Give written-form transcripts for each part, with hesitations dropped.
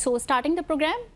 So starting the program,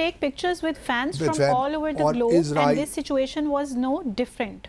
take pictures with fans from all over the globe and this situation was no different।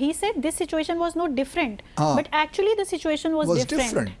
he said this situation was no different, but actually the situation was different।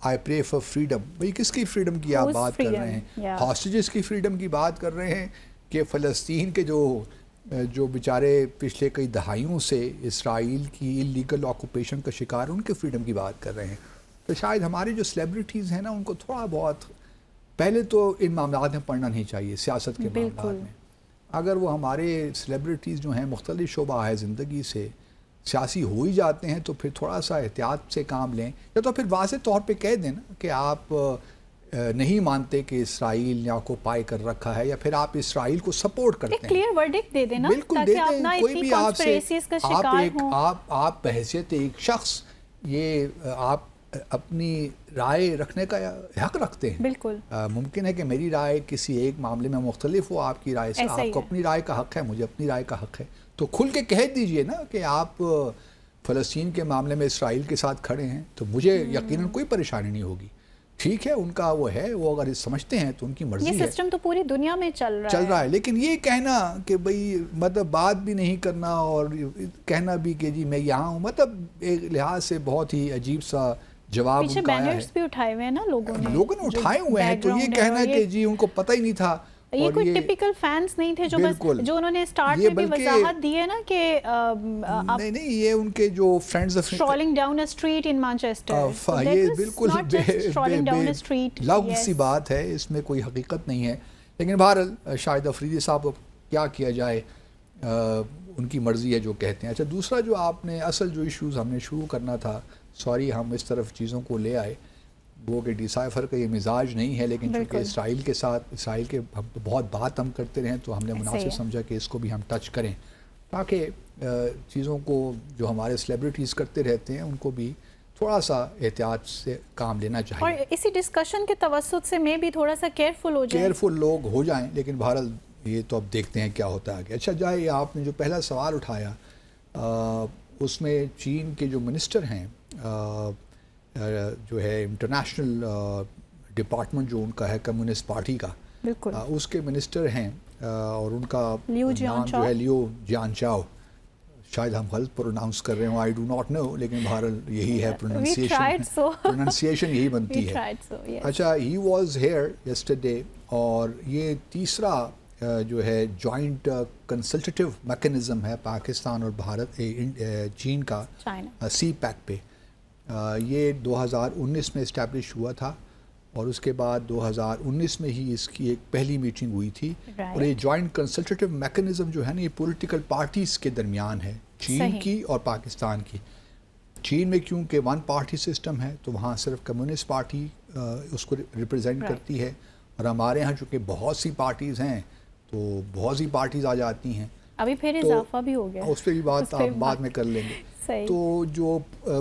I pray for freedom. بھائی کس کی freedom کی آپ بات کر رہے ہیں؟ Hostages کی فریڈم کی بات کر رہے ہیں کہ فلسطین کے جو بیچارے پچھلے کئی دہائیوں سے اسرائیل کی اللیگل آکوپیشن کا شکار ہیں ان کے فریڈم کی بات کر رہے ہیں. تو شاید ہماری جو سیلیبریٹیز ہیں نا ان کو تھوڑا بہت پہلے تو ان معاملات میں پڑھنا نہیں چاہیے سیاست کے معاملات میں. اگر وہ ہمارے سیلیبریٹیز جو ہیں مختلف شعبہ ہے زندگی سے سیاسی ہو ہی جاتے ہیں تو پھر تھوڑا سا احتیاط سے کام لیں, یا تو پھر واضح طور پہ کہہ دیں نا کہ آپ نہیں مانتے کہ اسرائیل نے آکوپائی کر رکھا ہے, یا پھر آپ اسرائیل کو سپورٹ کرتے ہیں. کلیئر ورڈکٹ دے دینا, بالکل دے دیں. کوئی بھی آپ سے آپ بحیثیت ایک شخص یہ آپ اپنی رائے رکھنے کا حق رکھتے ہیں. بالکل ممکن ہے کہ میری رائے کسی ایک معاملے میں مختلف ہو آپ کی رائے سے, آپ کو اپنی رائے کا حق ہے, مجھے اپنی رائے کا حق ہے. تو کھل کے کہہ دیجئے نا کہ آپ فلسطین کے معاملے میں اسرائیل کے ساتھ کھڑے ہیں, تو مجھے یقیناً کوئی پریشانی نہیں ہوگی. ٹھیک ہے, ان کا وہ ہے, وہ اگر سمجھتے ہیں تو ان کی مرضی ہے. یہ سسٹم تو پوری دنیا میں چل رہا ہے. لیکن یہ کہنا کہ بھئی مطلب بات بھی نہیں کرنا اور کہنا بھی کہ جی میں یہاں ہوں, مطلب ایک لحاظ سے بہت ہی عجیب سا جواب ان کا آیا ہے. پیچھے بینرز بھی اٹھائے ہوئے ہیں نا لوگوں نے اٹھائے ہوئے ہیں, تو یہ کہنا کہ جی ان کو پتہ ہی نہیں تھا. یہ کوئی ٹپیکل فینس نہیں تھے جو انہوں نے سٹارٹ میں بھی وضاحت دی ہے نا کہ نہیں یہ ان کے جو friends strolling down a street in Manchester, یہ بالکل لغو سی بات ہے, اس میں کوئی حقیقت نہیں ہے. لیکن بہرحال شاہد افریدی صاحب کو کیا کیا جائے, ان کی مرضی ہے جو کہتے ہیں. اچھا دوسرا جو آپ نے اصل جو ایشوز ہم نے شروع کرنا تھا, سوری ہم اس طرف چیزوں کو لے آئے, وہ کہ ڈیسائفر کا یہ مزاج نہیں ہے, لیکن چونکہ اسرائیل کے ہم بہت بات ہم کرتے رہیں تو ہم نے مناسب سمجھا کہ اس کو بھی ہم ٹچ کریں, تاکہ چیزوں کو جو ہمارے سیلیبریٹیز کرتے رہتے ہیں ان کو بھی تھوڑا سا احتیاط سے کام لینا چاہیے, اور اسی ڈسکشن کے توسط سے میں بھی تھوڑا سا کیئرفل لوگ ہو جائیں. لیکن بہرحال یہ تو اب دیکھتے ہیں کیا ہوتا ہے آگے. اچھا جائے آپ نے جو پہلا سوال اٹھایا اس میں چین کے جو منسٹر ہیں جو ہے انٹرنیشنل ڈپارٹمنٹ جو ان کا ہے کمیونسٹ پارٹی کا, اس کے منسٹر ہیں اور ان کا نام جو ہے لیو جیان چاؤ, شاید ہم غلط پروناؤنس کر رہے ہوں, آئی ڈو ناٹ نو, لیکن بہرحال یہی ہے پروننسیشن یہی بنتی ہے. اچھا ہی واز ہیئر یسٹرڈے, اور یہ تیسرا جو ہے جوائنٹ کنسلٹیو میکنزم ہے پاکستان اور بھارت چین کا سی پیک پہ. یہ 2019 میں اسٹیبلش ہوا تھا, اور اس کے بعد 2019 میں ہی اس کی ایک پہلی میٹنگ ہوئی تھی. اور یہ جوائنٹ کنسلٹیو میکنزم جو ہے نا یہ پولیٹیکل پارٹیز کے درمیان ہے, چین کی اور پاکستان کی. چین میں کیونکہ ون پارٹی سسٹم ہے تو وہاں صرف کمیونسٹ پارٹی اس کو ریپرزینٹ کرتی ہے, اور ہمارے ہاں چونکہ بہت سی پارٹیز ہیں تو بہت سی پارٹیز آ جاتی ہیں. ابھی پھر اضافہ بھی ہو گیا, اس پہ بھی بات آپ بعد میں کر لیں گے. تو جو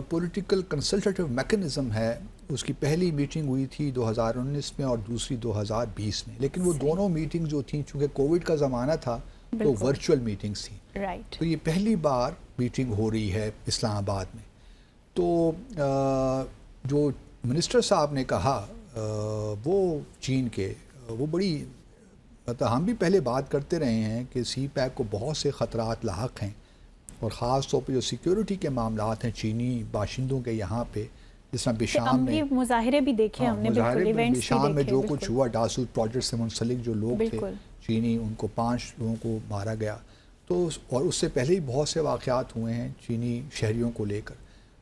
پولیٹیکل کنسلٹیو میکنزم ہے اس کی پہلی میٹنگ ہوئی تھی 2019 میں اور دوسری 2020 میں, لیکن وہ دونوں میٹنگ جو تھیں چونکہ کووڈ کا زمانہ تھا تو ورچوئل میٹنگز تھیں. تو یہ پہلی بار میٹنگ ہو رہی ہے اسلام آباد میں. تو جو منسٹر صاحب نے کہا وہ چین کے, وہ بڑی مطلب ہم بھی پہلے بات کرتے رہے ہیں کہ سی پیک کو بہت سے خطرات لاحق ہیں, اور خاص طور پہ جو سیکیورٹی کے معاملات ہیں چینی باشندوں کے یہاں پہ, جس طرح بشام میں مظاہرے بھی دیکھے ہم نے, بشام میں جو کچھ ہوا ڈاسو پروجیکٹ سے منسلک جو لوگ تھے چینی, ان کو 5 لوگوں کو مارا گیا. تو اور اس سے پہلے ہی بہت سے واقعات ہوئے ہیں چینی شہریوں کو لے کر.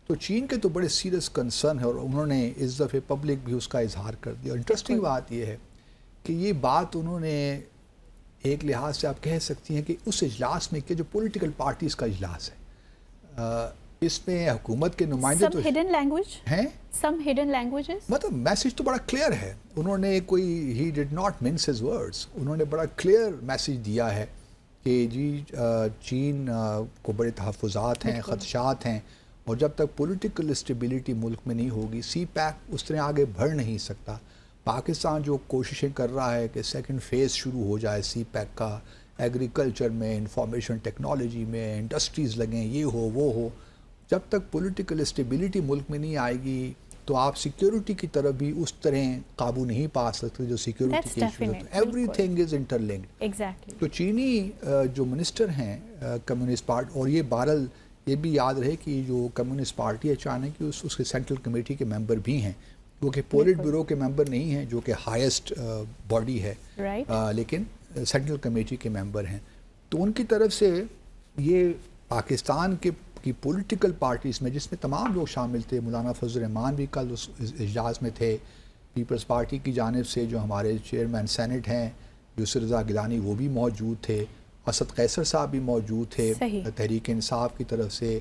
تو چین کے تو بڑے سیریس کنسرن ہے, اور انہوں نے اس دفعہ پبلک بھی اس کا اظہار کر دیا. انٹرسٹنگ بات یہ ہے کہ یہ بات انہوں نے ایک لحاظ سے آپ کہہ سکتی ہیں کہ اس اجلاس میں کہ جو پولیٹیکل پارٹیز کا اجلاس ہے, اس میں حکومت کے نمائندے تو ہیں, مطلب میسیج تو بڑا کلیئر ہے. انہوں نے کوئی ہی did not mince his words, انہوں نے بڑا کلیئر میسیج دیا ہے کہ جی چین کو بڑے تحفظات ہیں, خدشات ہیں, اور جب تک پولیٹیکل اسٹیبلٹی ملک میں نہیں ہوگی سی پیک اس طرح آگے بڑھ نہیں سکتا. پاکستان جو کوششیں کر رہا ہے کہ سیکنڈ فیز شروع ہو جائے سی پیک کا, ایگریکلچر میں, انفارمیشن ٹیکنالوجی میں, انڈسٹریز لگیں, یہ ہو وہ ہو, جب تک پولیٹیکل اسٹیبلٹی ملک میں نہیں آئے گی تو آپ سیکیورٹی کی طرف بھی اس طرح قابو نہیں پا سکتے جو سیکیورٹی کی ایشوز ہیں. Everything is interlinked. تو چینی جو منسٹر ہیں کمیونسٹ پارٹی, اور یہ بہرحال یہ بھی یاد رہے کہ جو کمیونسٹ پارٹی ہے چائنا کی اس کے سینٹرل کمیٹی کے ممبر بھی ہیں, وہ کہ پولٹ بیورو کے ممبر نہیں ہیں جو کہ ہائیسٹ باڈی ہے لیکن سینٹرل کمیٹی کے ممبر ہیں. تو ان کی طرف سے یہ پاکستان کی پولیٹیکل پارٹیز میں جس میں تمام لوگ شامل تھے, مولانا فضل الرحمان بھی کل اس اجلاس میں تھے, پیپلز پارٹی کی جانب سے جو ہمارے چیئرمین سینٹ ہیں یسر رضا گیلانی وہ بھی موجود تھے, اسد قیصر صاحب بھی موجود تھے تحریک انصاف کی طرف سے,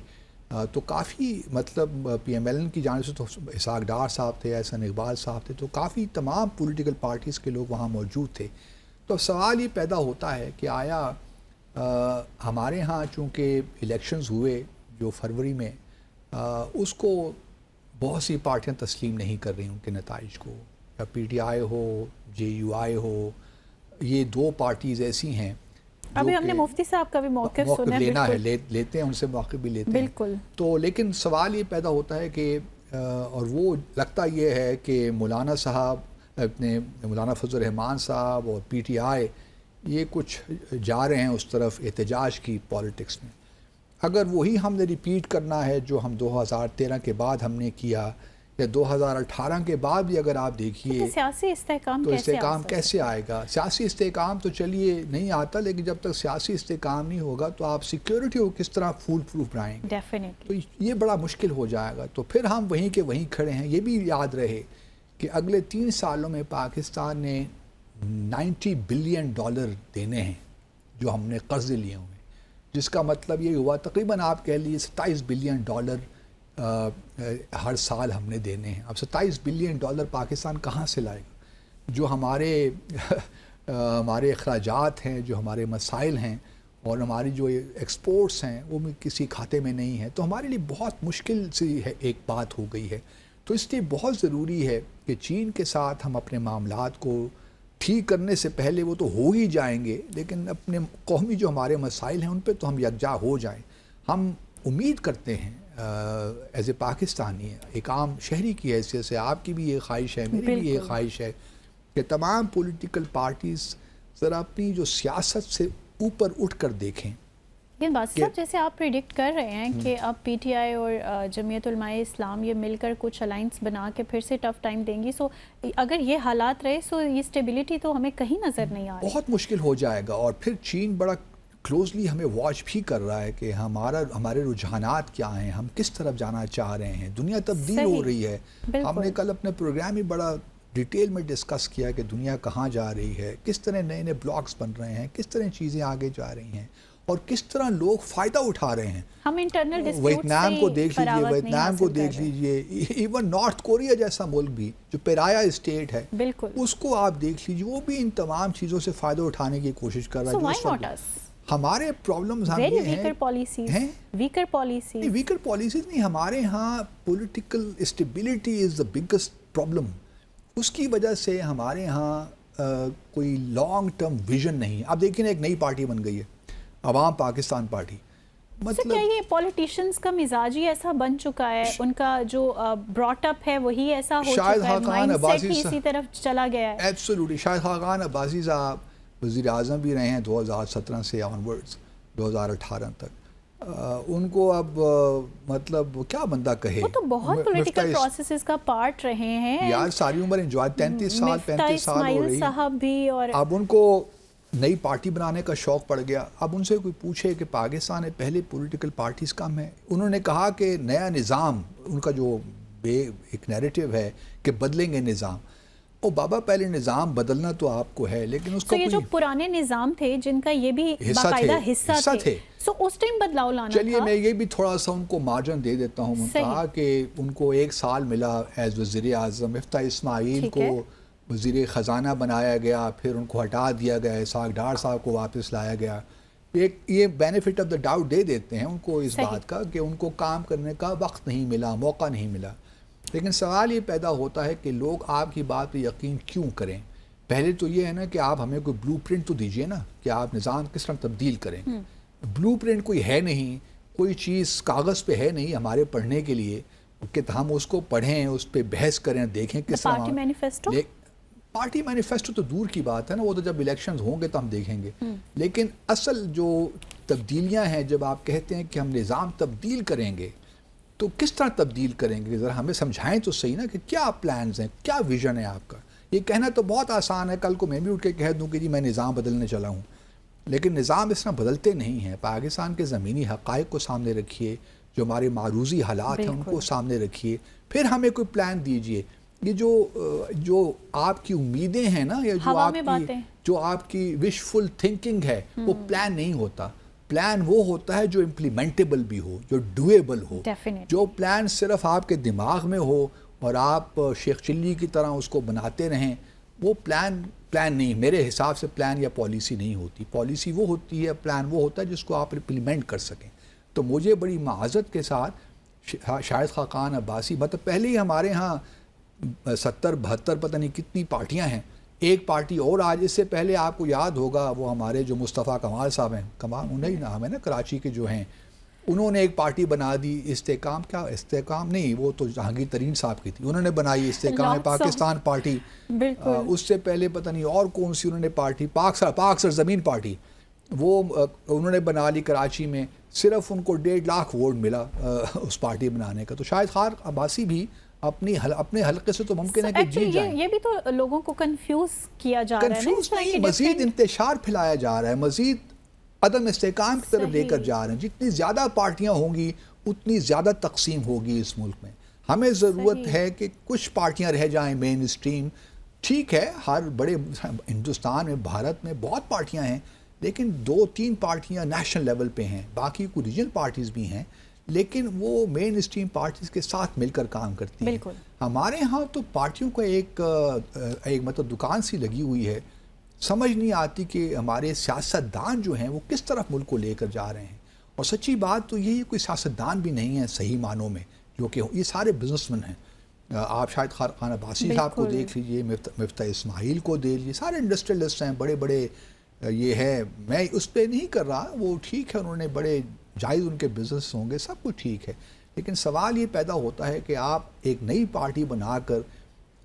تو کافی مطلب پی ایم ایل این کی جانب سے تو اسحاق ڈار صاحب تھے, احسن اقبال صاحب تھے, تو کافی تمام پولیٹیکل پارٹیز کے لوگ وہاں موجود تھے. تو اب سوال یہ پیدا ہوتا ہے کہ آیا ہمارے ہاں چونکہ الیکشنز ہوئے جو فروری میں, اس کو بہت سی پارٹیاں تسلیم نہیں کر رہی ان کے نتائج کو, یا P T I who, J you آئی ہو, یہ دو پارٹیز ایسی ہیں. ابھی ہم نے مفتی صاحب کا بھی موقف سنا لینا ہے, لیتے ہیں ان سے موقف بھی لیتے ہیں بالکل. تو لیکن سوال یہ پیدا ہوتا ہے کہ اور وہ لگتا یہ ہے کہ مولانا صاحب اپنے مولانا فضل الرحمان صاحب اور پی ٹی آئی یہ کچھ جا رہے ہیں اس طرف احتجاج کی پالیٹکس میں. اگر وہی ہم نے ریپیٹ کرنا ہے جو ہم 2013 کے بعد ہم نے کیا, یا 2018 کے بعد بھی اگر آپ دیکھیے تو سیاسی استحکام کیسے آئے گا. سیاسی استحکام تو چلیے نہیں آتا, لیکن جب تک سیاسی استحکام نہیں ہوگا تو آپ سیکیورٹی کو کس طرح فول پروف بنائیں گے, تو یہ بڑا مشکل ہو جائے گا. تو پھر ہم وہیں کے وہیں کھڑے ہیں. یہ بھی یاد رہے کہ اگلے 3 سالوں میں پاکستان نے $90 بلین دینے ہیں جو ہم نے قرضے لیے ہوئے, جس کا مطلب یہ ہوا تقریباً آپ کہہ لیجیے $27 بلین ہر سال ہم نے دینے ہیں. اب $27 بلین پاکستان کہاں سے لائے گا؟ جو ہمارے اخراجات ہیں, جو ہمارے مسائل ہیں, اور ہماری جو ایکسپورٹس ہیں وہ بھی کسی کھاتے میں نہیں ہیں. تو ہمارے لیے بہت مشکل سی ہے ایک بات ہو گئی ہے. تو اس لیے بہت ضروری ہے کہ چین کے ساتھ ہم اپنے معاملات کو ٹھیک کرنے سے پہلے, وہ تو ہو ہی جائیں گے, لیکن اپنے قومی جو ہمارے مسائل ہیں ان پہ تو ہم یکجا ہو جائیں. ہم امید کرتے ہیں ایز اے پاکستانی, ایک عام شہری کی حیثیت سے, آپ کی بھی یہ خواہش ہے, میری بھی یہ خواہش ہے کہ تمام پولیٹیکل پارٹیز ذرا اپنی جو سیاست سے اوپر اٹھ کر دیکھیں. لیکن باسط صاحب جیسے آپ پریڈکٹ کر رہے ہیں کہ اب پی ٹی آئی اور جمعیت علماء اسلام یہ مل کر کچھ الائنس بنا کے پھر سے ٹف ٹائم دیں گی, سو اگر یہ حالات رہے سو یہ اسٹیبلٹی تو ہمیں کہیں نظر نہیں آ رہی, بہت مشکل ہو جائے گا. اور پھر چین بڑا کلوزلی ہمیں واچ بھی کر رہا ہے کہ ہمارے رجحانات کیا ہیں, ہم کس طرف جانا چاہ رہے ہیں. دنیا تبدیل ہو رہی ہے. ہم نے کل اپنے پروگرام میں بڑا ڈیٹیل میں ڈسکس کیا کہ دنیا کہاں جا رہی ہے, کس طرح نئے نئے بلاکس بن رہے ہیں, کس طرح چیزیں آگے جا رہی ہیں, اور کس طرح لوگ فائدہ اٹھا رہے ہیں. ہم انٹرنل ڈسپیوٹ ویتنام کو دیکھ لیجئے, ویتنام کو دیکھ لیجئے, ایون نارتھ کوریا جیسا ملک بھی جو پیرایا اسٹیٹ ہے, اس کو آپ دیکھ لیجئے, وہ بھی ان تمام چیزوں سے فائدہ اٹھانے کی کوشش کر رہا ہے. ہمارے پرابلمز ہم یہ ہیں ویکر پالیسیز نہیں, ہمارے ہاں political stability is the biggest problem. اس کی وجہ سے ہمارے ہاں کوئی لانگ ٹرم ویژن نہیں. آپ دیکھیں ایک نئی پارٹی بن گئی ہے, عوام پاکستان پارٹی. مطلب کیا یہ پولیٹیشینز کا مزاج ہی ایسا بن چکا ہے, ان کا جو براٹ اپ ہے وہی ایسا ہو چکا ہے, مائنڈ سیٹ ہی اسی طرف چلا گیا ہے. ایبسولوٹلی. شاہد خاقان عباسی صاحب وزیر اعظم بھی رہے ہیں 2017 سے آنورڈز 2018 تک. ان کو اب مطلب کیا بندہ کہے, وہ تو بہت پولیٹیکل پروسیسز کا پارٹ رہے ہیں یار, ساری عمر انجوائے, 33 سال 35 سال ہو رہی صاحب بھی, اور اب ان کو نئی پارٹی بنانے کا شوق پڑ گیا. اب ان سے کوئی پوچھے کہ پاکستان میں پہلے پولیٹیکل پارٹیز کم ہیں, انہوں نے کہا کہ نیا نظام, ان کا جو ایک نیریٹو ہے کہ بدلیں گے نظام. او بابا, پہلے نظام بدلنا تو آپ کو ہے, لیکن اس کا یہ جو پرانے نظام تھے جن کا یہ بھی باقاعدہ حصہ تھے, سو اس ٹائم بدلاؤ لانا تھا. چلیے میں یہ بھی تھوڑا سا ان کو مارجن دے دیتا ہوں. کہا کہ ان کو 1 سال ملا ایز وزیر اعظم, مفتاح اسماعیل کو وزیر خزانہ بنایا گیا, پھر ان کو ہٹا دیا گیا, اسحاق ڈار صاحب کو واپس لایا گیا. یہ بینیفٹ آف دا ڈاؤٹ دے دیتے ہیں ان کو اس بات کا کہ ان کو کام کرنے کا وقت نہیں ملا, موقع نہیں ملا. لیکن سوال یہ پیدا ہوتا ہے کہ لوگ آپ کی بات پہ یقین کیوں کریں. پہلے تو یہ ہے نا کہ آپ ہمیں کوئی بلو پرنٹ تو دیجئے نا کہ آپ نظام کس طرح تبدیل کریں. بلو پرنٹ کوئی ہے نہیں, کوئی چیز کاغذ پہ ہے نہیں ہمارے پڑھنے کے لیے کہ ہم اس کو پڑھیں, اس پہ بحث کریں, دیکھیں کس طرح. پارٹی مینیفیسٹو تو دور کی بات ہے نا, وہ تو جب الیکشنز ہوں گے تو ہم دیکھیں گے. لیکن اصل جو تبدیلیاں ہیں, جب آپ کہتے ہیں کہ ہم نظام تبدیل کریں گے, تو کس طرح تبدیل کریں گے؟ ذرا ہمیں سمجھائیں تو صحیح نا کہ کیا پلانز ہیں، کیا ویژن ہے آپ کا. یہ کہنا تو بہت آسان ہے، کل کو میں بھی اٹھ کے کہہ دوں کہ جی میں نظام بدلنے چلا ہوں، لیکن نظام اس طرح بدلتے نہیں ہیں. پاکستان کے زمینی حقائق کو سامنے رکھیے، جو ہمارے معروضی حالات ہیں ان کو سامنے رکھیے، پھر ہمیں کوئی پلان دیجئے. یہ جو آپ کی امیدیں ہیں نا، یا جو آپ کی وشفل تھنکنگ ہے، وہ پلان نہیں ہوتا. پلان وہ ہوتا ہے جو امپلیمنٹیبل بھی ہو، جو ڈویبل ہو. جو پلان صرف آپ کے دماغ میں ہو اور آپ شیخ چلی کی طرح اس کو بناتے رہیں، وہ پلان نہیں. میرے حساب سے پلان یا پالیسی نہیں ہوتی. پالیسی وہ ہوتی ہے، پلان وہ ہوتا ہے جس کو آپ امپلیمنٹ کر سکیں. تو مجھے بڑی معذرت کے ساتھ شاہد خاقان عباسی، مطلب پہلے ہی ہمارے ہاں 70-72 پتہ نہیں کتنی پارٹیاں ہیں. ایک پارٹی اور آج، اس سے پہلے آپ کو یاد ہوگا وہ ہمارے جو مصطفیٰ کمال صاحب ہیں، کمال انہیں نام ہے نا، کراچی کے جو ہیں، انہوں نے ایک پارٹی بنا دی، استحکام نہیں، وہ تو جہانگیر ترین صاحب کی تھی، انہوں نے بنائی استحکام پاکستان پارٹی. اس سے پہلے پتہ نہیں اور کون سی انہوں نے پارٹی، پاک سر زمین پارٹی، وہ انہوں نے بنا لی کراچی میں. صرف ان کو 1.5 لاکھ ووٹ ملا اس پارٹی بنانے کا. تو شاید خان عباسی بھی اپنے حلقے سے تو ممکن ہے کہ جیت جائیں. یہ بھی تو لوگوں کو کنفیوز کیا جا رہا ہے، کنفیوز نہیں، مزید انتشار پھیلایا جا رہا ہے، مزید عدم استحکام کی طرف لے کر جا رہے ہیں. جتنی زیادہ پارٹیاں ہوں گی اتنی زیادہ تقسیم ہوگی اس ملک میں. ہمیں ضرورت ہے کہ کچھ پارٹیاں رہ جائیں مین اسٹریم. ٹھیک ہے، ہر بڑے ہندوستان میں، بھارت میں بہت پارٹیاں ہیں، لیکن 2-3 پارٹیاں نیشنل لیول پہ ہیں، باقی کوئی ریجنل پارٹیز بھی ہیں، لیکن وہ مین اسٹریم پارٹیز کے ساتھ مل کر کام کرتی ہیں. ہمارے ہاں تو پارٹیوں کا ایک مطلب دکان سی لگی ہوئی ہے. سمجھ نہیں آتی کہ ہمارے سیاستدان جو ہیں وہ کس طرف ملک کو لے کر جا رہے ہیں. اور سچی بات تو یہی، کوئی سیاستدان بھی نہیں ہے صحیح معنوں میں، جو کہ یہ سارے بزنس مین ہیں. آپ شاید خان عباسی صاحب کو دیکھ لیجئے، مفتاح اسماعیل کو دیکھ لیجئے، سارے انڈسٹریلسٹ ہیں، بڑے بڑے. یہ ہے، میں اس پہ نہیں کر رہا، وہ ٹھیک ہے، انہوں نے بڑے جائز ان کے بزنس ہوں گے، سب کچھ ٹھیک ہے، لیکن سوال یہ پیدا ہوتا ہے کہ آپ ایک نئی پارٹی بنا کر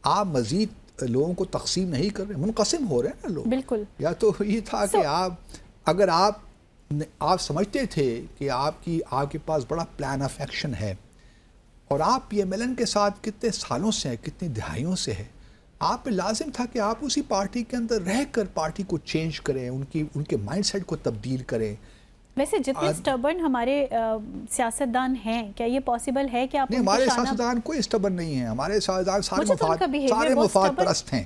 آپ مزید لوگوں کو تقسیم نہیں کر رہے، منقسم ہو رہے ہیں نا لوگ. بالکل. یا تو یہ تھا کہ اگر آپ سمجھتے تھے کہ آپ کے پاس بڑا پلان آف ایکشن ہے، اور آپ پی ایم ایل این کے ساتھ کتنے سالوں سے ہیں، کتنی دہائیوں سے ہے، آپ پہ لازم تھا کہ آپ اسی پارٹی کے اندر رہ کر پارٹی کو چینج کریں، ان کے مائنڈ سیٹ کو تبدیل کریں. ویسے جتنے سٹربن ہمارے سیاستدان ہیں، کیا یہ پاسبل ہے کہ آپ نہیں، ہمارے سیاستدان کوئی سٹربن نہیں ہیں، ہمارے سیاستدان سارے مفاد پرست ہیں،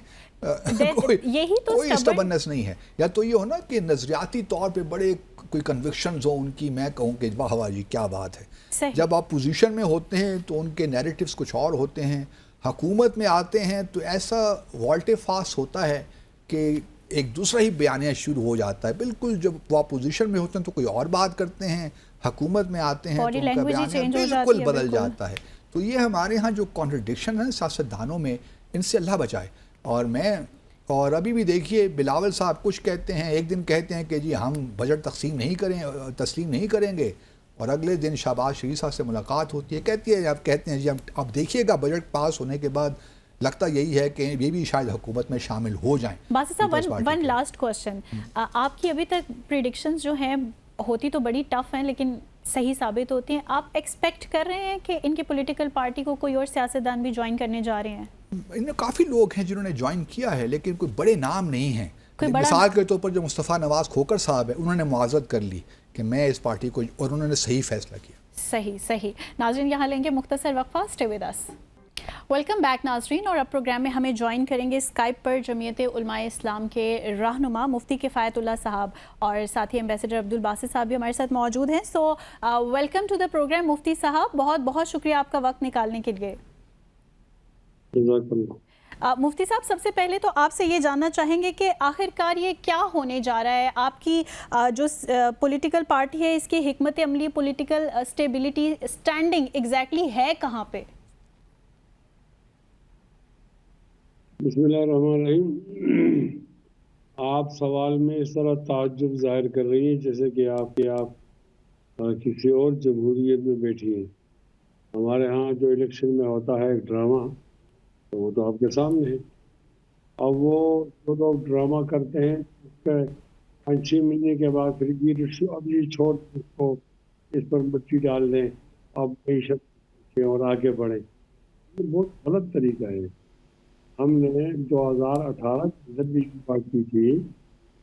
کوئی سٹربننس نہیں ہے. یا تو یہ ہو نا کہ نظریاتی طور پہ بڑے کوئی کنوکشنز ہوں ان کی، میں کہوں کہ واہ واہ جی کیا بات ہے. جب آپ پوزیشن میں ہوتے ہیں تو ان کے نیریٹیوز کچھ اور ہوتے ہیں، حکومت میں آتے ہیں تو ایسا والٹے فاس ہوتا ہے کہ ایک دوسرا ہی بیانیہ شروع ہو جاتا ہے. بالکل جب وہ اپوزیشن میں ہوتے ہیں تو کوئی اور بات کرتے ہیں، حکومت میں آتے ہیں تو ان کا بیانیہ بالکل بدل جاتا ہے. تو یہ ہمارے ہاں جو کانٹرڈکشن ہے سیاستدانوں میں، ان سے اللہ بچائے. اور ابھی بھی دیکھیے بلاول صاحب کچھ کہتے ہیں، ایک دن کہتے ہیں کہ جی ہم بجٹ تسلیم نہیں کریں گے، اور اگلے دن شہباز شریف صاحب سے ملاقات ہوتی ہے، کہتے ہیں جی آپ دیکھیے گا بجٹ پاس ہونے کے بعد لگتا یہی ہے کہ یہ بھی شاید حکومت میں شامل ہو جائیں. باسط صاحب ون لاسٹ کوسچن، آپ کی ابھی تک پریڈکشنز جو ہیں ہوتی تو بڑی ٹف ہیں لیکن صحیح ثابت ہوتی ہیں. آپ ایکسپیکٹ کر رہے ہیں کہ ان کے پولیٹیکل پارٹی کو کوئی اور سیاستدان بھی جوائن کرنے جا رہے ہیں؟ ان میں کافی لوگ ہیں جنہوں نے جوائن کیا ہے، لیکن کوئی بڑے نام نہیں ہیں. مثال کے طور پر جو مصطفیٰ نواز کھوکر صاحب ہیں، انہوں نے معاذرت کر لی کہ میں اس پارٹی کو، اور انہوں نے صحیح فیصلہ کیا. صحیح. ناظرین یہاں لیں گے مختصر وقفہ، stay with us. Welcome back ناظرین، اور اب پروگرام میں ہمیں جوائن کریں گے اسکائپ پر جمعیت علماء اسلام کے رہنما مفتی کفایت اللہ صاحب، اور ساتھی ایمبیسڈر عبدالباسط صاحب بھی ہمارے ساتھ موجود ہیں. So welcome to the programme مفتی صاحب، بہت بہت شکریہ آپ کا وقت نکالنے کے لیے. مفتی صاحب، سب سے پہلے تو آپ سے یہ جاننا چاہیں گے کہ آخر کار یہ کیا ہونے جا رہا ہے؟ آپ کی جو پولیٹیکل پارٹی ہے، اس کی حکمت عملی، پولیٹیکل اسٹیبلٹی، اسٹینڈنگ ایگزیکٹلی ہے کہاں پہ؟ بسم اللہ الرحمن الرحیم. آپ سوال میں اس طرح تعجب ظاہر کر رہی ہیں جیسے کہ آپ کسی اور جمہوریت میں بیٹھی ہیں. ہمارے ہاں جو الیکشن میں ہوتا ہے ایک ڈرامہ، تو وہ تو آپ کے سامنے ہے. اب وہ جو لوگ ڈرامہ کرتے ہیں اس کے 5-6 مہینے کے بعد پھر اب یہ چھوڑ اس کو اس پر مٹی ڈال دیں، اب معیشت اور آگے بڑھیں. یہ بہت غلط طریقہ ہے. ہم نے 2018 جب بھی بات کی تھی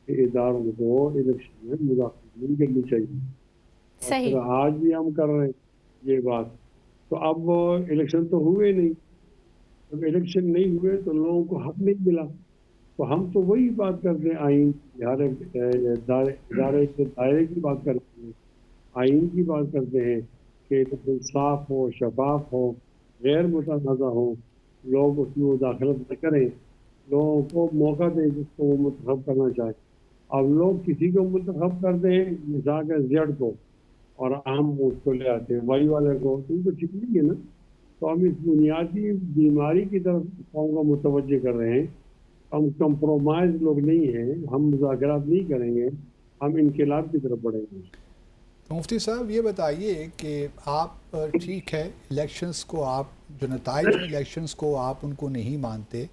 کہ اداروں کو الیکشن میں مداخلت نہیں کرنی چاہیے. صحیح. آج بھی ہم کر رہے ہیں یہ بات. تو اب الیکشن تو ہوئے نہیں. جب الیکشن نہیں ہوئے تو لوگوں کو حق نہیں ملا. تو ہم تو وہی بات کرتے ہیں آئین ادارے کے دائرے کی بات کرتے ہیں, آئین کی بات کرتے ہیں کہ صاف ہو, شفاف ہو, غیر متنازع ہو, لوگ اس میں مداخلت نہ کریں, لوگوں کو موقع دیں جس کو وہ منتخب کرنا چاہے. اب لوگ کسی کو منتخب کرتے ہیں مثال کے زیڈ کو, اور ہم اس کو لے آتے ہیں وائی والے کو, تو ان کو ٹھیک نہیں ہے نا. تو ہم اس بنیادی بیماری کی طرف قوم کو متوجہ کر رہے ہیں. ہم کمپرومائز لوگ نہیں ہیں, ہم مذاکرات نہیں کریں گے, ہم انقلاب کی طرف بڑھیں گے. مفتی صاحب یہ بتائیے کہ آپ ٹھیک ہے الیکشنز کو, آپ جو نتائج ہیں الیکشنز کو آپ ان کو نہیں مانتے,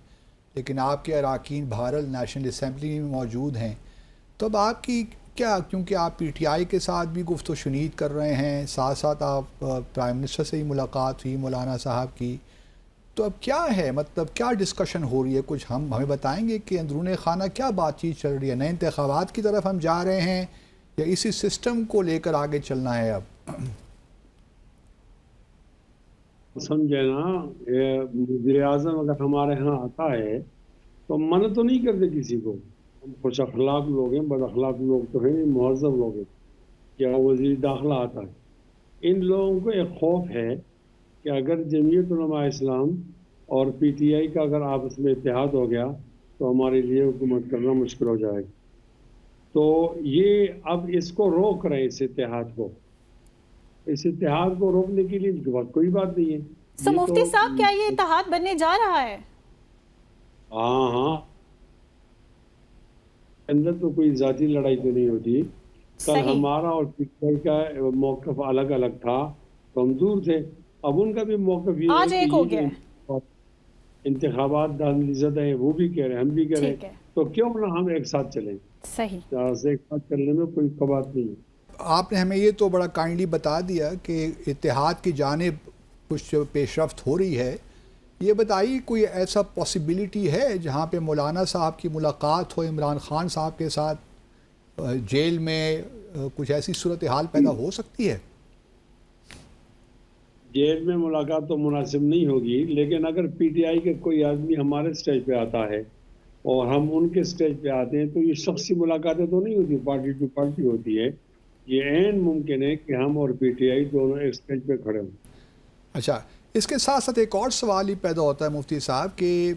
لیکن آپ کے اراکین بہرحال نیشنل اسمبلی میں موجود ہیں. تو اب آپ کی کیا, کیونکہ آپ پی ٹی آئی کے ساتھ بھی گفت و شنید کر رہے ہیں, ساتھ ساتھ آپ پرائم منسٹر سے ہی ملاقات ہوئی مولانا صاحب کی, تو اب کیا ہے, مطلب کیا ڈسکشن ہو رہی ہے؟ کچھ ہمیں بتائیں گے کہ اندرون خانہ کیا بات چیت چل رہی ہے؟ نئے انتخابات کی طرف ہم جا رہے ہیں یا اسی سسٹم کو لے کر آگے چلنا ہے؟ اب سمجھے نا, وزیر اعظم اگر ہمارے ہاں آتا ہے تو منع تو نہیں کرتے کسی کو. ہم خوش اخلاق لوگ ہیں, بد اخلاق لوگ تو ہیں نہیں, مہذب لوگ ہیں. کیا وزیر داخلہ آتا ہے, ان لوگوں کو ایک خوف ہے کہ اگر جمعیت علماء اسلام اور پی ٹی آئی کا اگر آپس میں اتحاد ہو گیا تو ہمارے لیے حکومت کرنا مشکل ہو جائے گا. تو یہ اب اس کو روک رہے ہیں, اس اتحاد کو. اس اتحاد کو روکنے کے لیے کوئی بات نہیں ہے. سو مفتی صاحب کیا یہ اتحاد بننے جا رہا ہے؟ ہاں, اندر تو کوئی ذاتی لڑائی تو نہیں ہوتی. کل ہمارا اور پی ٹی آئی کا موقف الگ الگ تھا تو ہم دور تھے. اب ان کا بھی موقف یہ آج ایک ہو گیا. انتخابات دہشت ہیں, وہ بھی کہہ رہے ہیں, ہم بھی کہہ رہے ہیں, تو کیوں نہ ہم ایک ساتھ چلیں. صحیح, ایک ساتھ چلنے میں کوئی بات نہیں ہے. آپ نے ہمیں یہ تو بڑا کائنڈلی بتا دیا کہ اتحاد کی جانب کچھ پیش رفت ہو رہی ہے. یہ بتائیے کوئی ایسا پاسبلٹی ہے جہاں پہ مولانا صاحب کی ملاقات ہو عمران خان صاحب کے ساتھ جیل میں, کچھ ایسی صورتحال پیدا ہو سکتی ہے؟ جیل میں ملاقات تو مناسب نہیں ہوگی, لیکن اگر پی ٹی آئی کے کوئی آدمی ہمارے اسٹیج پہ آتا ہے اور ہم ان کے اسٹیج پہ آتے ہیں تو یہ شخصی ملاقاتیں تو نہیں ہوتی, پارٹی ٹو پارٹی ہوتی ہے. یہ عین ممکن ہے کہ ہم اور پی ٹی آئی دونوں ایک اسٹیج پہ کھڑے ہوں. اچھا, اس کے ساتھ ساتھ ایک اور سوال ہی پیدا ہوتا ہے مفتی صاحب کہ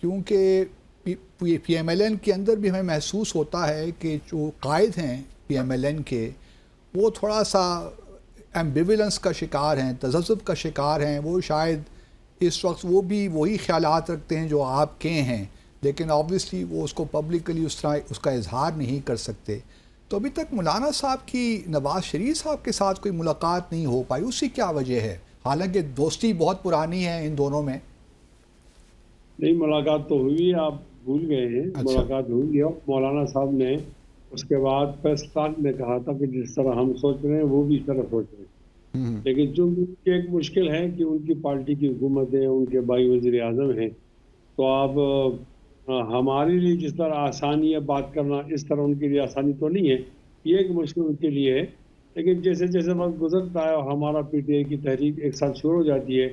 کیونکہ پی ایم ایل این کے اندر بھی ہمیں محسوس ہوتا ہے کہ جو قائد ہیں پی ایم ایل این کے, وہ تھوڑا سا ایمبیولنس کا شکار ہیں, تذبذب کا شکار ہیں. وہ شاید اس وقت وہ بھی وہی خیالات رکھتے ہیں جو آپ کے ہیں, لیکن آبویسلی وہ اس کو پبلکلی اس طرح اس کا اظہار نہیں کر سکتے. تو ابھی تک مولانا صاحب کی نواز شریف صاحب کے ساتھ کوئی ملاقات نہیں ہو پائی, اس کی کیا وجہ ہے؟ حالانکہ دوستی بہت پرانی ہے ان دونوں میں. نہیں, ملاقات تو ہوئی, آپ بھول گئے ہیں. ملاقات ہوئی ہے. مولانا صاحب نے اس کے بعد پریس کانفرنس میں کہا تھا کہ جس طرح ہم سوچ رہے ہیں وہ بھی اس طرح سوچ رہے ہیں. لیکن چونکہ ایک مشکل ہے کہ ان کی پارٹی کی حکومت ہے, ان کے بھائی وزیر اعظم ہیں, تو اب ہمارے لیے جس طرح آسانی ہے بات کرنا, اس طرح ان کے لیے آسانی تو نہیں ہے. یہ ایک مشکل ان کے لیے ہے. لیکن جیسے جیسے وقت گزرتا ہے اور ہمارا پی ٹی آئی کی تحریک ایک ساتھ شروع ہو جاتی ہے,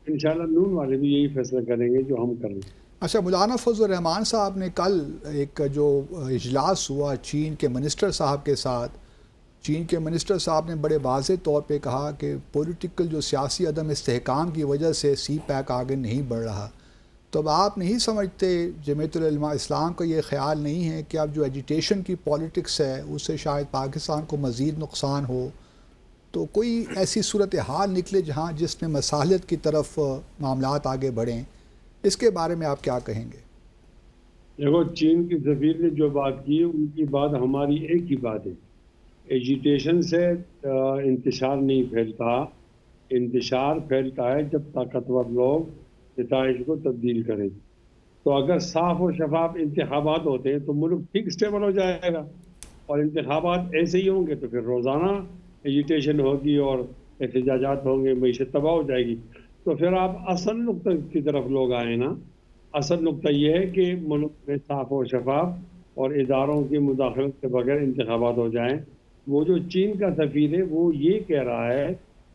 انشاءاللہ نون والے بھی یہی فیصلہ کریں گے جو ہم کریں گے. اچھا, مولانا فضل الرحمان صاحب نے کل ایک جو اجلاس ہوا چین کے منسٹر صاحب کے ساتھ, چین کے منسٹر صاحب نے بڑے واضح طور پہ کہا کہ پولیٹیکل جو سیاسی عدم استحکام کی وجہ سے سی پیک آگے نہیں بڑھ رہا. تو اب آپ نہیں سمجھتے, جمعیت العلماء اسلام کا یہ خیال نہیں ہے کہ اب جو ایجیٹیشن کی پالیٹکس ہے اس سے شاید پاکستان کو مزید نقصان ہو, تو کوئی ایسی صورتحال نکلے جہاں جس میں مصالحت کی طرف معاملات آگے بڑھیں؟ اس کے بارے میں آپ کیا کہیں گے؟ دیکھو, چین کے سفیر نے جو بات کی ان کی بات ہماری ایک ہی بات ہے. ایجیٹیشن سے انتشار نہیں پھیلتا. انتشار پھیلتا ہے جب طاقتور لوگ نتائج کو تبدیل کریں. تو اگر صاف و شفاف انتخابات ہوتے ہیں تو ملک ٹھیک اسٹیبل ہو جائے گا, اور انتخابات ایسے ہی ہوں گے تو پھر روزانہ ایجیٹیشن ہوگی اور احتجاجات ہوں گے, معیشت تباہ ہو جائے گی. تو پھر آپ اصل نقطہ کی طرف لوگ آئیں نا. اصل نقطہ یہ ہے کہ ملک میں صاف و شفاف اور اداروں کی مداخلت کے بغیر انتخابات ہو جائیں. وہ جو چین کا سفیر ہے وہ یہ کہہ رہا ہے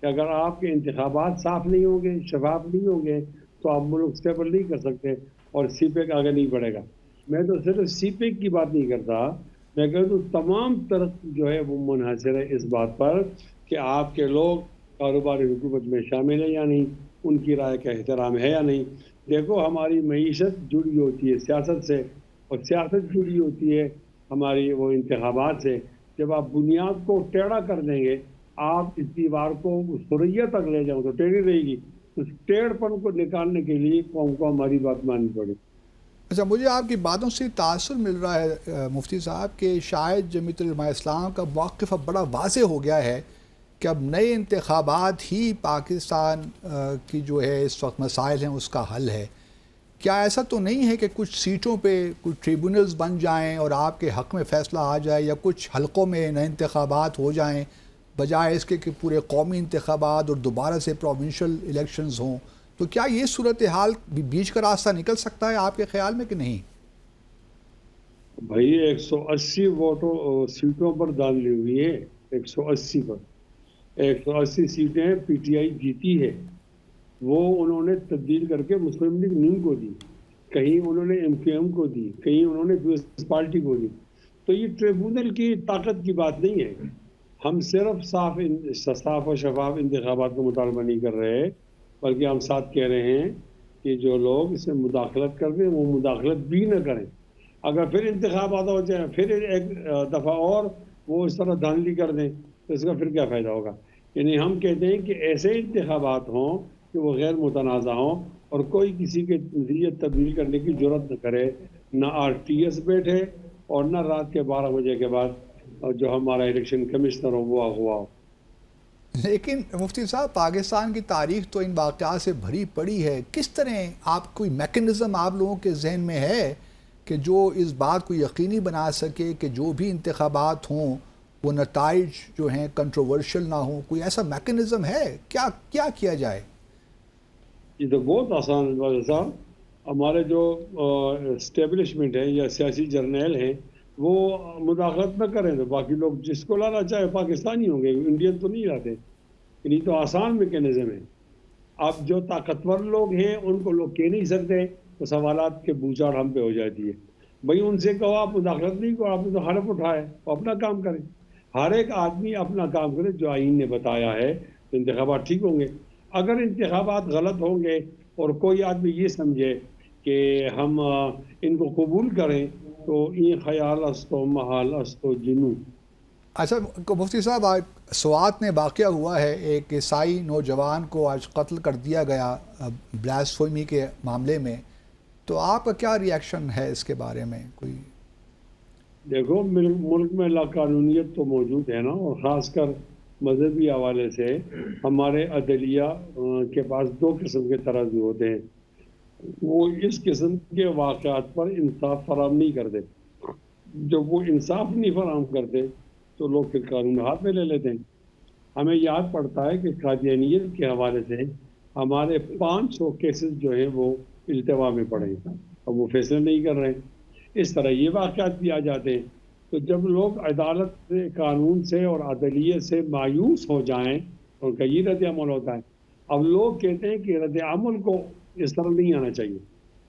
کہ اگر آپ کے انتخابات صاف نہیں ہوں گے, شفاف نہیں ہوں گے, تو آپ ملک اسٹیبل نہیں کر سکتے اور سی پیک آگے نہیں بڑھے گا. میں تو صرف سی پیک کی بات نہیں کرتا, میں کہتا ہوں تمام ترقی جو ہے وہ منحصر ہے اس بات پر کہ آپ کے لوگ کاروباری حکومت میں شامل ہیں یا نہیں, ان کی رائے کا احترام ہے یا نہیں. دیکھو ہماری معیشت جڑی ہوتی ہے سیاست سے, اور سیاست جڑی ہوتی ہے ہماری وہ انتخابات سے. جب آپ بنیاد کو ٹیڑھا کر دیں گے, آپ اس دیوار کو سریا تک لے جاؤ تو ٹیڑھی رہے گی. اس ٹیڑھ پن کو نکالنے کے لیے قوم کو ہماری بات ماننی پڑے. اچھا, مجھے آپ کی باتوں سے تاثر مل رہا ہے مفتی صاحب کہ شاید جمعیت علماء اسلام کا موقف اب بڑا واضح ہو گیا ہے کہ اب نئے انتخابات ہی پاکستان کی جو ہے اس وقت مسائل ہیں اس کا حل ہے. کیا ایسا تو نہیں ہے کہ کچھ سیٹوں پہ کچھ ٹریبونلز بن جائیں اور آپ کے حق میں فیصلہ آ جائے, یا کچھ حلقوں میں نئے انتخابات ہو جائیں بجائے اس کے کہ پورے قومی انتخابات اور دوبارہ سے پروونشل الیکشنز ہوں؟ تو کیا یہ صورتحال بیچ کا راستہ نکل سکتا ہے آپ کے خیال میں کہ نہیں؟ بھائی 180 سیٹوں پر داخل ہوئی ہے, 180 پر 180 سیٹیں پی ٹی آئی جیتی ہے. وہ انہوں نے تبدیل کر کے مسلم لیگ نون کو دی, کہیں انہوں نے ایم کیو ایم کو دی, کہیں انہوں نے پیپلز پارٹی کو دی. تو یہ ٹریبونل کی طاقت کی بات نہیں ہے. ہم صرف صاف و شفاف انتخابات کا مطالبہ نہیں کر رہے, بلکہ ہم ساتھ کہہ رہے ہیں کہ جو لوگ اس میں مداخلت کر دیں وہ مداخلت بھی نہ کریں. اگر پھر انتخابات ہو جائیں, پھر ایک دفعہ اور وہ اس طرح دھاندلی کر دیں, تو اس کا پھر کیا فائدہ ہوگا؟ یعنی ہم کہتے ہیں کہ ایسے انتخابات ہوں کہ وہ غیر متنازع ہوں اور کوئی کسی کے نظریے تبدیل کرنے کی جرات نہ کرے, نہ آر ٹی ایس بیٹھے اور نہ رات کے 12 بجے کے بعد جو ہمارا الیکشن کمشنر ہو وہ اغوا ہو. لیکن مفتی صاحب, پاکستان کی تاریخ تو ان واقعات سے بھری پڑی ہے. کس طرح آپ کوئی میکنزم آپ لوگوں کے ذہن میں ہے کہ جو اس بات کو یقینی بنا سکے کہ جو بھی انتخابات ہوں وہ نتائج جو ہیں کنٹروورشل نہ ہوں؟ کوئی ایسا میکنزم ہے؟ کیا کیا جائے؟ یہ تو بہت آسان ہے صاحب. ہمارے جو اسٹیبلشمنٹ ہے یا سیاسی جرنیل ہیں وہ مداخلت نہ کریں تو باقی لوگ جس کو لانا چاہے پاکستانی ہوں گے, انڈین تو نہیں لاتے. یہ تو آسان میکینزم ہے. اب جو طاقتور لوگ ہیں ان کو لوگ کہہ نہیں سکتے, تو سوالات کے بوچھاڑ ہم پہ ہو جاتی ہے. بھائی ان سے کہو آپ مداخلت نہیں کرو, آپ نے تو حلف اٹھائے, وہ اپنا کام کریں. ہر ایک آدمی اپنا کام کرے جو آئین نے بتایا ہے, تو انتخابات ٹھیک ہوں گے. اگر انتخابات غلط ہوں گے اور کوئی آدمی یہ سمجھے کہ ہم ان کو قبول کریں تو یہ خیال استو محال استو جنو. اچھا مفتی صاحب, سوات میں واقعہ ہوا ہے, ایک عیسائی نوجوان کو آج قتل کر دیا گیا بلاسفیمی کے معاملے میں. تو آپ کا کیا ری ایکشن ہے اس کے بارے میں؟ کوئی دیکھو ملک میں لاقانونیت تو موجود ہے نا, اور خاص کر مذہبی حوالے سے ہمارے عدلیہ کے پاس 2 قسم کے ترازو ہوتے ہیں. وہ اس قسم کے واقعات پر انصاف فراہم نہیں کرتے. جب وہ انصاف نہیں فراہم کرتے تو لوگ پھر قانون ہاتھ میں لے لیتے ہیں. ہمیں یاد پڑتا ہے کہ قادیانیت کے حوالے سے ہمارے 500 کیسز جو ہیں وہ التوا میں پڑے ہیں, اب وہ فیصلے نہیں کر رہے. اس طرح یہ واقعات بھی آ جاتے ہیں. تو جب لوگ عدالت سے, قانون سے اور عدلیت سے مایوس ہو جائیں, ان کا یہ رد عمل ہوتا ہے. اب لوگ کہتے ہیں کہ رد عمل کو اس طرح نہیں آنا چاہیے.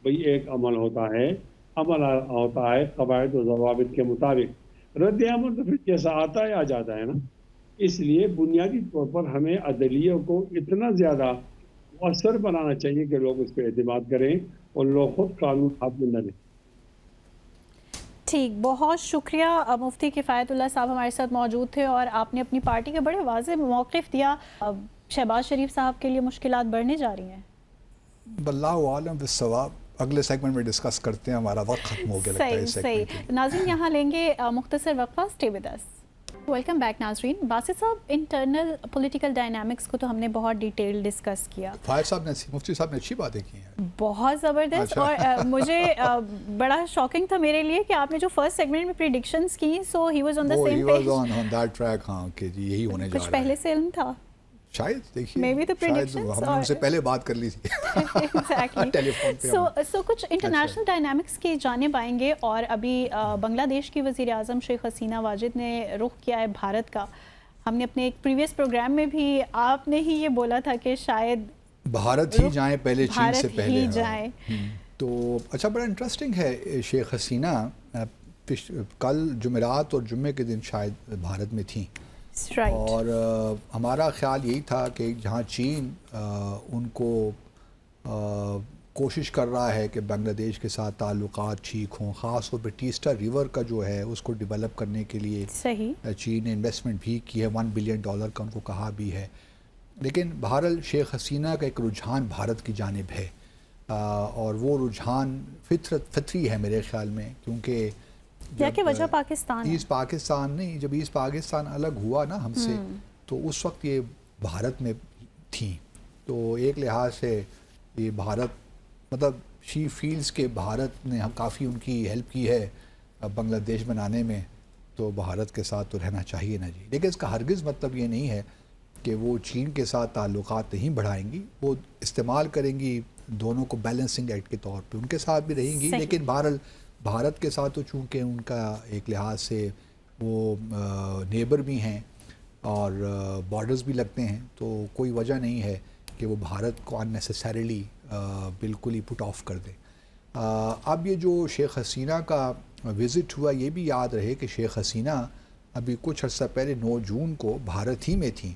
بھئی ایک عمل ہوتا ہے قواعد و ضوابط کے مطابق. رد عمل تو پھر جیسا آتا ہے آ جاتا ہے نا. اس لیے بنیادی طور پر ہمیں عدلیہ کو اتنا زیادہ مؤثر بنانا چاہیے کہ لوگ اس پہ اعتماد کریں اور لوگ خود قانون ہاتھ میں نہ لیں. ٹھیک, بہت شکریہ. مفتی کفایت اللہ صاحب ہمارے ساتھ موجود تھے اور آپ نے اپنی پارٹی کا بڑے واضح موقف دیا. شہباز شریف صاحب کے لیے مشکلات بڑھنے جا رہی ہیں. واللہ عالم بالصواب. اگلے سیگمنٹ میں ڈسکس کرتے ہیں, ہمارا وقت ختم ہو گیا لگتا ہے. صحیح. ناظرین یہاں لیں گے مختصر وقفہ, stay with us. Welcome back ناظرین. باسط صاحب, انٹرنل پولیٹیکل ڈائنامکس کو تو ہم نے بہت ڈیٹیل ڈسکس کیا. فائد صاحب نے, مفتی صاحب نے اچھی باتیں کی ہیں, بہت زبردست. اور مجھے بڑا شاکنگ تھا میرے لیے کہ آپ نے جو فرسٹ سیگمنٹ میں پریڈکشنز کی, so he was on the same page, on that track. ہاں کہ جی یہی ہونے جا رہا ہے. کچھ پہلے سے علم تھا. شاید دیکھیے Maybe the شاید predictions ہم نے ان سے پہلے بات کر لی تھی ٹیلی فون پہ سو کچھ انٹرنیشنل ڈائنامکس کی جانب آئیں گے. اور ابھی بنگلہ دیش کی وزیر اعظم شیخ حسینہ واجد نے رخ کیا ہے بھارت کا. ہم نے اپنے ایک پریویس پروگرام میں بھی آپ نے ہی یہ بولا تھا کہ شاید بھارت ہی جائیں پہلے چین سے پہلے. ہی جائیں. تو اچھا بڑا انٹرسٹنگ ہے شیخ حسینہ کل جمعرات اور جمعے کے دن شاید بھارت میں تھیں. اور ہمارا خیال یہی تھا کہ جہاں چین ان کو کوشش کر رہا ہے کہ بنگلہ دیش کے ساتھ تعلقات ٹھیک ہوں, خاص طور پہ ٹیسٹا ریور کا جو ہے اس کو ڈیولپ کرنے کے لیے چین نے انویسٹمنٹ بھی کی ہے, $1 بلین کا ان کو کہا بھی ہے. لیکن بہرحال شیخ حسینہ کا ایک رجحان بھارت کی جانب ہے, اور وہ رجحان فطری ہے میرے خیال میں, کیونکہ کہ وجہ پاکستان ایسٹ پاکستان نہیں, جب ایسٹ پاکستان الگ ہوا نا ہم سے تو اس وقت یہ بھارت میں تھیں. تو ایک لحاظ سے یہ بھارت مطلب شی فیلز کے بھارت نے کافی ان کی ہیلپ کی ہے بنگلہ دیش بنانے میں, تو بھارت کے ساتھ تو رہنا چاہیے نا جی. لیکن اس کا ہرگز مطلب یہ نہیں ہے کہ وہ چین کے ساتھ تعلقات نہیں بڑھائیں گی, وہ استعمال کریں گی دونوں کو بیلنسنگ ایکٹ کے طور پہ, ان کے ساتھ بھی رہیں گی. لیکن بہرحال بھارت کے ساتھ تو چونکہ ان کا ایک لحاظ سے وہ نیبر بھی ہیں اور بارڈرز بھی لگتے ہیں, تو کوئی وجہ نہیں ہے کہ وہ بھارت کو اننیسیسریلی بالکل ہی پٹ آف کر دیں. اب یہ جو شیخ حسینہ کا وزٹ ہوا, یہ بھی یاد رہے کہ شیخ حسینہ ابھی کچھ عرصہ پہلے 9 جون کو بھارت ہی میں تھیں,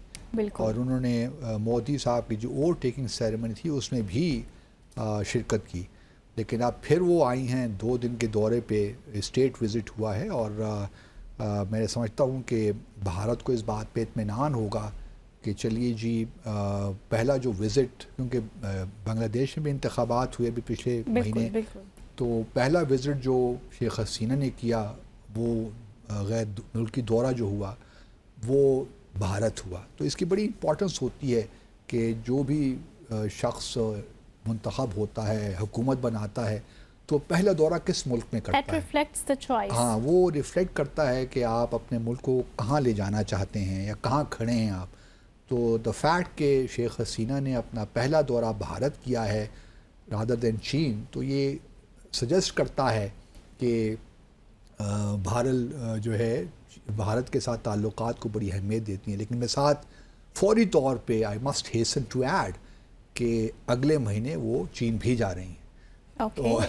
اور انہوں نے مودی صاحب کی جو اوور ٹیکنگ سیریمنی تھی اس میں بھی شرکت کی. لیکن اب پھر وہ آئی ہیں 2 دن کے دورے پہ, اسٹیٹ وزٹ ہوا ہے, اور میں سمجھتا ہوں کہ بھارت کو اس بات پہ اطمینان ہوگا کہ چلیے جی پہلا جو وزٹ, کیونکہ بنگلہ دیش میں بھی انتخابات ہوئے ابھی پچھلے مہینے, تو پہلا وزٹ جو شیخ حسینہ نے کیا وہ غیر ملکی دورہ جو ہوا وہ بھارت ہوا. تو اس کی بڑی امپورٹنس ہوتی ہے کہ جو بھی شخص منتخب ہوتا ہے, حکومت بناتا ہے, تو پہلا دورہ کس ملک میں کرتا ہے. ہاں, وہ ریفلیکٹ کرتا ہے کہ آپ اپنے ملک کو کہاں لے جانا چاہتے ہیں یا کہاں کھڑے ہیں آپ. تو دا فیکٹ کہ شیخ حسینہ نے اپنا پہلا دورہ بھارت کیا ہے رادر دین چین, تو یہ سجیسٹ کرتا ہے کہ بھارت جو ہے بھارت کے ساتھ تعلقات کو بڑی اہمیت دیتی ہیں. لیکن میں ساتھ فوری طور پہ آئی مسٹ ہیسن ٹو ایڈ کہ اگلے مہینے وہ چین بھی جا رہی ہیں. تو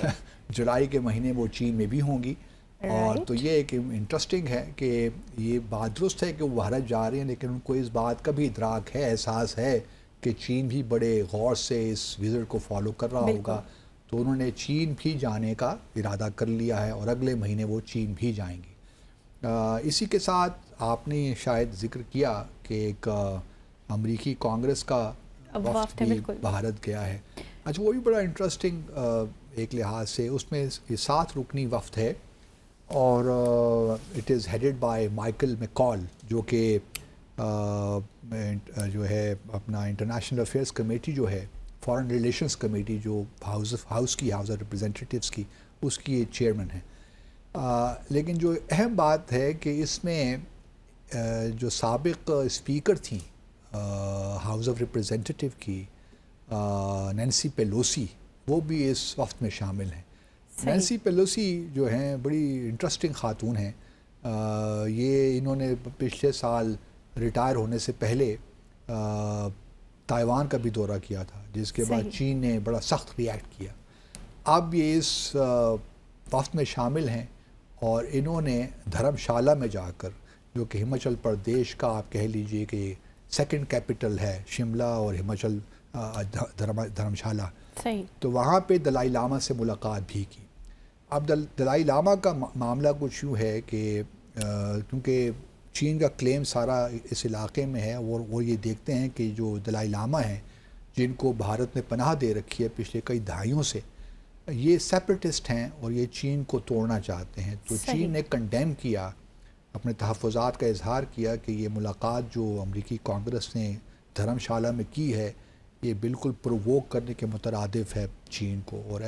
جولائی کے مہینے وہ چین میں بھی ہوں گی. اور تو یہ ایک انٹرسٹنگ ہے کہ یہ بات درست ہے کہ وہ بھارت جا رہے ہیں, لیکن ان کو اس بات کا بھی ادراک ہے, احساس ہے کہ چین بھی بڑے غور سے اس وزٹ کو فالو کر رہا ہوگا. تو انہوں نے چین بھی جانے کا ارادہ کر لیا ہے, اور اگلے مہینے وہ چین بھی جائیں گی. اسی کے ساتھ آپ نے شاید ذکر کیا کہ ایک امریکی کانگریس کا وفد بھی بھارت گیا ہے. اچھا, وہ بھی بڑا انٹرسٹنگ ایک لحاظ سے, اس میں یہ 7 رکنی وفد ہے, اور it is headed by Michael McCaul, جو کہ جو ہے اپنا انٹرنیشنل افیئرس کمیٹی جو ہے, فارن ریلیشنز کمیٹی جو ہاؤس آف ریپرزینٹیٹیوز کی, اس کی چیئرمین ہے. لیکن جو اہم بات ہے کہ اس میں جو سابق اسپیکر تھیں ہاؤس آف ریپرزینٹیٹیو کی, نینسی پیلوسی, وہ بھی اس وفد میں شامل ہیں. نینسی پیلوسی جو ہیں بڑی انٹرسٹنگ خاتون ہیں. یہ انہوں نے پچھلے سال ریٹائر ہونے سے پہلے تائیوان کا بھی دورہ کیا تھا, جس کے بعد چین نے بڑا سخت ریئیکٹ کیا. اب یہ اس وفد میں شامل ہیں, اور انہوں نے دھرم شالہ میں جا کر, جو کہ ہماچل پردیش کا آپ کہہ لیجئے کہ سیکنڈ کیپٹل ہے, شملہ اور ہماچل دھرم شالہ, تو وہاں پہ دلائی لاما سے ملاقات بھی کی. اب دلائی لاما کا معاملہ کچھ یوں ہے کہ کیونکہ چین کا کلیم سارا اس علاقے میں ہے, اور وہ یہ دیکھتے ہیں کہ جو دلائی لاما ہیں جن کو بھارت نے پناہ دے رکھی ہے پچھلے کئی دہائیوں سے, یہ سیپریٹسٹ ہیں اور یہ چین کو توڑنا چاہتے ہیں. تو چین نے کنڈیم کیا, اپنے تحفظات کا اظہار کیا کہ یہ ملاقات جو امریکی کانگریس نے دھرم شالہ میں کی ہے یہ بالکل پرووک کرنے کے مترادف ہے چین کو, اور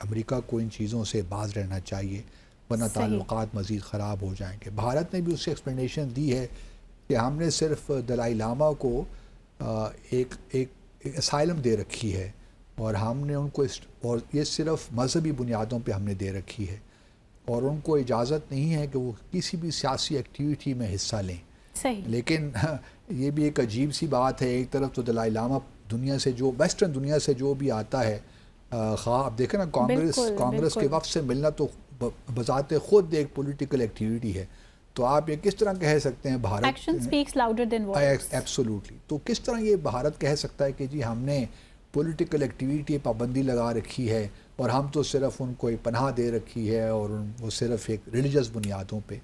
امریکہ کو ان چیزوں سے باز رہنا چاہیے ورنہ تعلقات مزید خراب ہو جائیں گے. بھارت نے بھی اس سے ایکسپلینیشن دی ہے کہ ہم نے صرف دلائی لاما کو ایک اسائلم دے رکھی ہے اور ہم نے ان کو اور یہ صرف مذہبی بنیادوں پہ ہم نے دے رکھی ہے اور ان کو اجازت نہیں ہے کہ وہ کسی بھی سیاسی ایکٹیویٹی میں حصہ لیں. صحیح. لیکن یہ بھی ایک عجیب سی بات ہے. ایک طرف تو دلائی لامہ دنیا سے جو ویسٹرن دنیا سے جو بھی آتا ہے خواہ آپ دیکھیں نا کانگریس کے وقت سے ملنا تو بذات خود ایک پولیٹیکل ایکٹیویٹی ہے. تو آپ یہ کس طرح کہہ سکتے ہیں Bharat action speaks louder than words. Absolutely. تو کس طرح یہ بھارت کہہ سکتا ہے کہ جی ہم نے پولیٹیکل ایکٹیویٹی پابندی لگا رکھی ہے اور ہم تو صرف ان کو ایک پناہ دے رکھی ہے اور وہ صرف ایک ریلیجس بنیادوں پہ.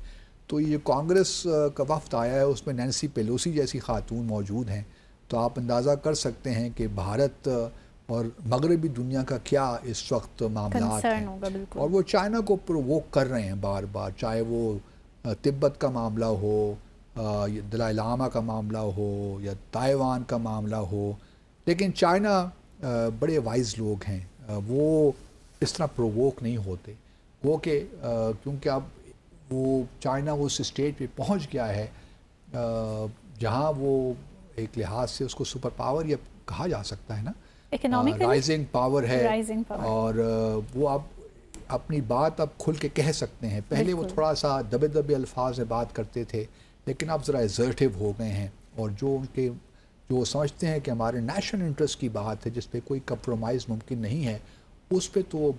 تو یہ کانگریس کا وفد آیا ہے, اس میں نینسی پیلوسی جیسی خاتون موجود ہیں. تو آپ اندازہ کر سکتے ہیں کہ بھارت اور مغربی دنیا کا کیا اس وقت معاملات ہیں. اور وہ چائنا کو پرووک کر رہے ہیں بار بار, چاہے وہ تبت کا معاملہ ہو, دلائی لامہ کا معاملہ ہو یا تائیوان کا معاملہ ہو. لیکن چائنا بڑے وائز لوگ ہیں, وہ اس طرح پرووک نہیں ہوتے. وہ کہ کیونکہ اب وہ چائنا اس اسٹیج پہ پہنچ گیا ہے جہاں وہ ایک لحاظ سے اس کو سپر پاور یہ کہا جا سکتا ہے نا, رائزنگ پاور ہے. اور وہ اب اپنی بات اب کھل کے کہہ سکتے ہیں. پہلے وہ تھوڑا سا دبے دبے الفاظ میں بات کرتے تھے, لیکن اب ذرا ایزرٹیو ہو گئے ہیں. اور جو سمجھتے ہیں کہ ہمارے نیشنل انٹرسٹ کی بات ہے جس پہ کوئی کمپرومائز ممکن نہیں ہے, اس پہ تو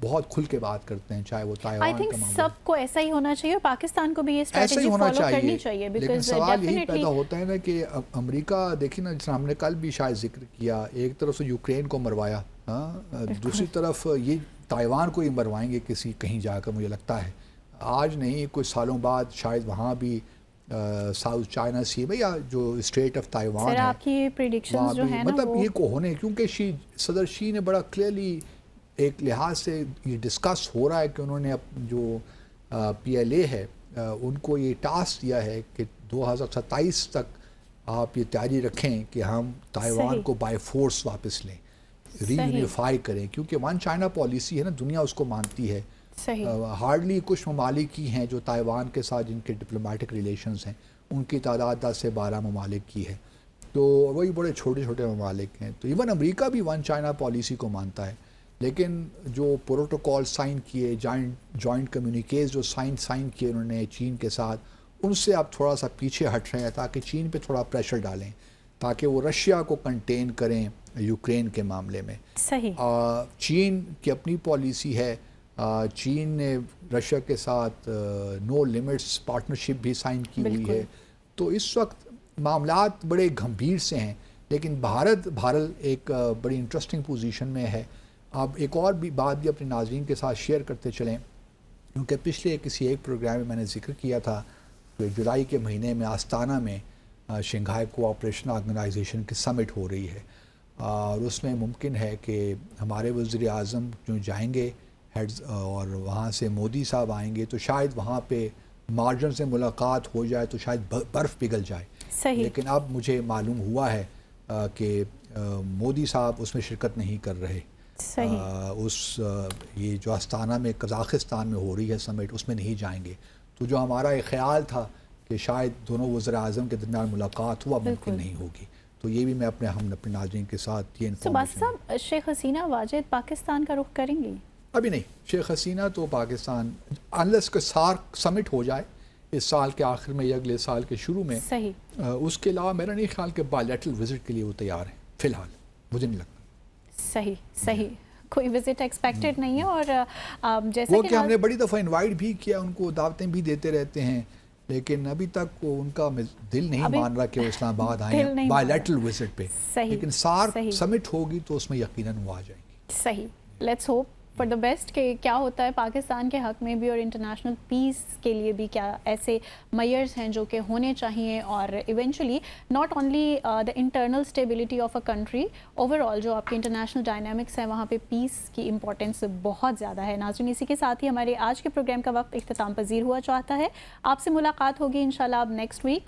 بہت کھل کے بات کرتے ہیں, چاہے وہ تائیوان کا معاملہ. سب کو ایسا ہی ہونا چاہیے اور پاکستان کو بھی یہ اسٹریٹجی فالو کرنی چاہیے. لیکن سوال یہی پیدا ہوتا ہے نا کہ امریکہ دیکھیں نا, جس ہم نے کل بھی شاید ذکر کیا, ایک طرف سے یوکرین کو مروایا, دوسری طرف یہ تائیوان کو ہی مروائیں گے کہیں جا کر, مجھے لگتا ہے آج نہیں کچھ سالوں بعد شاید وہاں بھی ساؤتھ چائنا سی میں یا جو اسٹریٹ آف تائیوان ہے آپ کی پریڈکشنز جو ہیں نا مطلب یہ کو ہونے, کیونکہ صدر شی نے بڑا کلیئرلی ایک لحاظ سے یہ ڈسکس ہو رہا ہے کہ انہوں نے جو پی ایل اے ہے ان کو یہ ٹاسک دیا ہے کہ 2027 تک آپ یہ تیاری رکھیں کہ ہم تائیوان کو بائی فورس واپس لیں, ری یونیفائی کریں. کیونکہ ون چائنا پالیسی ہے نا, دنیا اس کو مانتی ہے. ہارڈلی کچھ ممالک ہی ہیں جو تائیوان کے ساتھ جن کے ڈپلومیٹک ریلیشنز ہیں, ان کی تعداد 10 سے 12 ممالک کی ہے. تو وہی بڑے چھوٹے چھوٹے ممالک ہیں. تو ایون امریکہ بھی ون چائنا پالیسی کو مانتا ہے, لیکن جو پروٹوکول سائن کیے, جوائنٹ کمیونیکیز جو سائن کیے انہوں نے چین کے ساتھ, ان سے آپ تھوڑا سا پیچھے ہٹ رہے ہیں تاکہ چین پہ تھوڑا پریشر ڈالیں, تاکہ وہ رشیا کو کنٹین کریں یوکرین کے معاملے میں. چین کی اپنی پالیسی ہے, چین نے رشیا کے ساتھ نو لیمٹس پارٹنرشپ بھی سائن کی ہوئی ہے. تو اس وقت معاملات بڑے گھمبیر سے ہیں, لیکن بھارت ایک بڑی انٹرسٹنگ پوزیشن میں ہے. اب ایک اور بھی بات بھی اپنے ناظرین کے ساتھ شیئر کرتے چلیں, کیونکہ پچھلے کسی ایک پروگرام میں نے ذکر کیا تھا کہ جولائی کے مہینے میں آستانہ میں شنگھائی کوآپریشن آرگنائزیشن کی سمٹ ہو رہی ہے, اور اس میں ممکن ہے کہ ہمارے وزیر اعظم جو جائیں گے ہیڈز, اور وہاں سے مودی صاحب آئیں گے, تو شاید وہاں پہ مارجن سے ملاقات ہو جائے تو شاید برف پگھل جائے. لیکن اب مجھے معلوم ہوا ہے کہ مودی صاحب اس میں شرکت نہیں کر رہے. یہ جو آستانہ میں قزاقستان میں ہو رہی ہے سمٹ, اس میں نہیں جائیں گے. تو جو ہمارا ایک خیال تھا کہ شاید دونوں وزراء اعظم کے درمیان ملاقات ہوا, ممکن نہیں ہوگی. تو یہ بھی میں اپنے ناظرین کے ساتھ یہ انفارمیشن. صاحب شیخ حسینہ واجد پاکستان کا رخ کریں گی؟ ابھی نہیں. شیخ حسینہ تو پاکستان انلیس کہ سارک سمٹ ہو جائے اس سال کے آخر میں یا اگلے سال کے شروع میں, اس کے علاوہ میرا نہیں خیال کہ بائیلیٹرل وزٹ کے لیے وہ تیار ہیں فی الحال, مجھے نہیں لگتا. صحیح کوئی وزٹ ایکسپیکٹڈ نہیں ہے. اور جیسا وہ کہ ہم نے بڑی دفعہ انوائٹ بھی کیا, ان کو دعوتیں بھی دیتے رہتے ہیں, لیکن ابھی تک وہ ان کا دل نہیں مان رہا کہ وہ اسلام آباد آئیں بائیلیٹرل وزٹ پہ. لیکن سارک سمٹ ہوگی تو اس میں یقیناً وہ آ جائیں گی. صحیح. Let's hope for the best کہ کیا ہوتا ہے پاکستان کے حق میں بھی اور انٹرنیشنل پیس کے لیے بھی کیا ایسے میئرز ہیں جو کہ ہونے چاہیے, اور eventually not only the internal stability of a country, over all جو آپ کے انٹرنیشنل ڈائنامکس ہیں وہاں پہ پیس کی امپورٹنس بہت زیادہ ہے. ناظرین, اسی کے ساتھ ہی ہمارے آج کے پروگرام کا وقت اختتام پذیر ہوا چاہتا ہے. آپ سے ملاقات ہوگی انشاءاللہ اب نیکسٹ ویک.